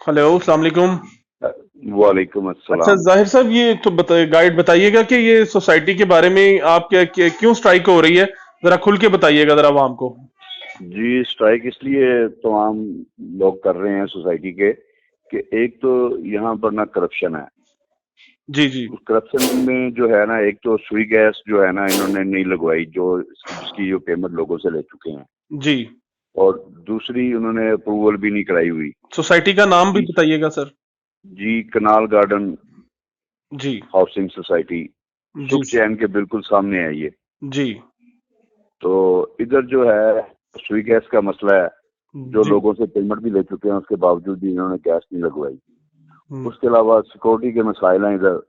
Hello, अस्सलाम वालेकुम। वालेकुम अच्छा अस्सलाम। जाहिर साहब, ये तो गाइड बताइएगा कि ये सोसाइटी के बारे में आप क्यों स्ट्राइक हो रही है। जरा खुल के बताइएगा जरा आवाम को। जी, स्ट्राइक इसलिए तमाम लोग कर रहे हैं सोसाइटी के कि एक तो यहाँ पर ना करप्शन है। जी जी। उस करप्शन में जो है ना, एक तो सुई गैस जो है ना इन्होंने नहीं लगवाई, जो जिसकी जो पेमेंट लोगों से ले चुके हैं। जी। और दूसरी, उन्होंने अप्रूवल भी नहीं कराई हुई। सोसाइटी का नाम भी तीस बताइएगा सर। जी, कनाल गार्डन जी हाउसिंग सोसाइटी, जी। सुख चैन के बिल्कुल सामने है ये। जी तो इधर जो है सुई गैस का मसला है। जो जी। लोगों से पेमेंट भी ले चुके हैं उसके बावजूद भी इन्होंने गैस नहीं लगवाई। हम्म उसके अलावा सिक्योरिटी के मसाइल हैं इधर।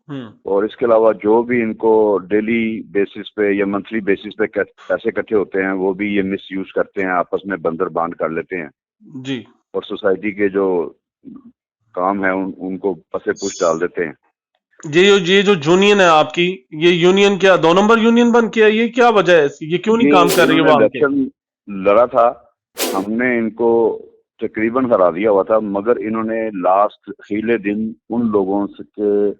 हम्म। और इसके अलावा जो भी इनको डेली बेसिस पे या मंथली बेसिस पे पैसे इकट्ठे होते हैं, वो भी ये मिस यूज करते हैं, आपस में बंदर बांट कर लेते हैं। जी। और सोसाइटी के जो काम है उनको पसे पुश डाल देते हैं। ये जो यूनियन है आपकी, ये यूनियन क्या 2 नंबर यूनियन बन के है? ये क्या वजह है, ये क्यों नहीं ये काम कर रही है इन्होंने आवाम के? इलेक्शन लड़ा था, हमने इनको तकरीबन हरा दिया हुआ था, मगर इन्होंने लास्ट अखीरले दिन उन लोगों के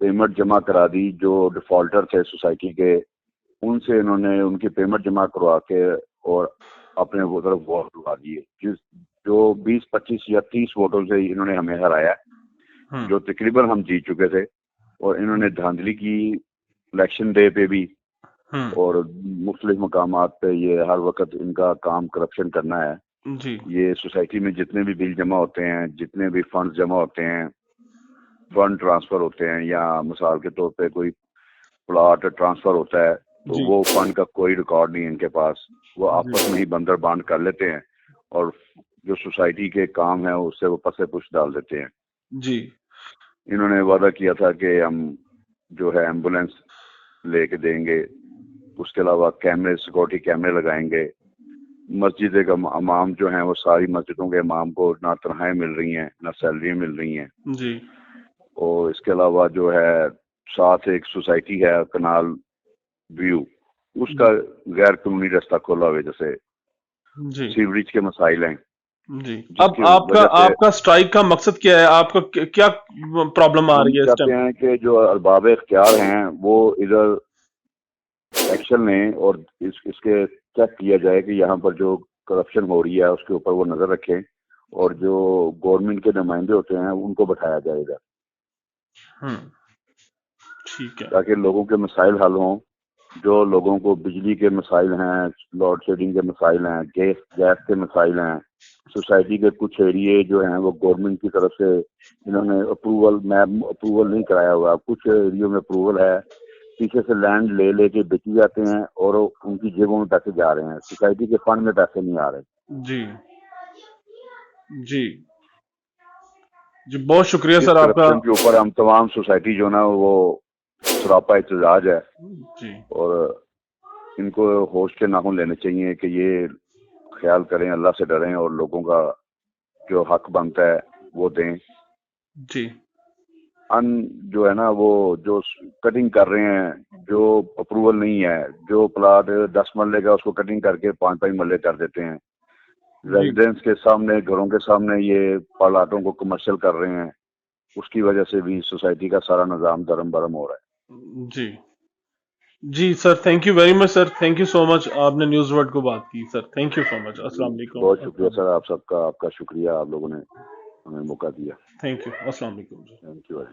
पेमेंट जमा करा दी जो डिफॉल्टर थे सोसाइटी के। उनसे इन्होंने उनकी पेमेंट जमा करवा के और अपने वो तरफ वोट लगा दिए। जिस जो 20 25 या 30 वोटों से इन्होंने हमें हराया, हम्म जो तकरीबन हम जीत चुके थे। और इन्होंने धांधली की इलेक्शन डे पे भी। हम्म। और मुख्तलिफ मकामात पे ये हर वक्त इनका काम करप्शन करना है। जी ये सोसाइटी में जितने भी बिल जमा होते हैं, जितने भी फंड जमा होते हैं, फंड ट्रांसफर होते हैं, या मिसाल के तौर पे कोई प्लॉट ट्रांसफर होता है, तो जी। वो फंड का कोई रिकॉर्ड नहीं है इनके पास। वो जी आपस में ही बंदर बांट कर लेते हैं। और जो सोसाइटी के काम है उससे वो पसे पुश डाल देते हैं। जी। इन्होंने वादा किया था कि हम जो है एम्बुलेंस लेके देंगे। उसके अलावा कैमरे, सिक्योरिटी कैमरे लगाएंगे। मस्जिद का इमाम जो हैं, वो सारी मस्जिदों के इमाम को ना तनख्वाहें मिल रही हैं, ना सैलरी मिल रही हैं। जी। और इसके अलावा जो है साथ एक सोसाइटी है कनाल व्यू, उसका जी गैर कानूनी रास्ता खोला हुआ है, जैसे जी। सीवरेज के मसाइल हैं, जी। अब जिसकी आपका वजह से आपका स्ट्राइक का मकसद क्या है? आपका क्या प्रॉब्लम आ हम रही है इस चाहते टाइम? हैं कि जो अरबाब इख्तियार हैं वो इधर एक्शन लें और इसके चेक किया जाए कि यहाँ पर जो करप्शन हो रही है उसके ऊपर वो नजर रखें। और जो गवर्नमेंट के नुमाइंदे होते हैं उनको बैठाया जाएगा, हम्म। ठीक है। ताकि लोगों के मसाइल हल हों। जो लोगों को बिजली के मसाइल हैं, लोड शेडिंग के मसाइल हैं, गैस गैस के मसाइल हैं। सोसाइटी के कुछ एरिए जो हैं वो गवर्नमेंट की तरफ से इन्होंने अप्रूवल मैप अप्रूवल नहीं कराया हुआ, कुछ एरियो में अप्रूवल है। पीछे से लैंड ले लेके बेची जाते हैं और उनकी जेबों में पैसे जा रहे हैं, सोसाइटी के फंड में पैसे नहीं आ रहे। जी जी। जी, बहुत शुक्रिया इस सर आपका। करप्शन के ऊपर हम तमाम सोसाइटी जो ना वो सरापा एहतजाज है। जी और इनको होश के नाखून लेने चाहिए कि ये ख्याल करें, अल्लाह से डरें और लोगों का जो हक बनता है वो दें। जी। अन जो है ना वो जो कटिंग कर रहे हैं, जो अप्रूवल नहीं है, जो प्लाट 10 मरले का उसको कटिंग करके 5 5 मरले कर देते हैं। जी रेजिडेंस के सामने, घरों के सामने ये प्लाटों को कमर्शियल कर रहे हैं। उसकी वजह से भी सोसाइटी का सारा निज़ाम दरम बरम हो रहा है। जी। जी sir, thank you very much sir, thank you so much, आपने न्यूज़ वर्ड को बात की sir, thank you so much. अस्सलाम वालेकुम। बहुत शुक्रिया अस्सलाम सर, आप सबका, आपका शुक्रिया, आप लोगों ने हमें मौका दिया। Thank you. अस्सलाम वालेकुम। Thank you.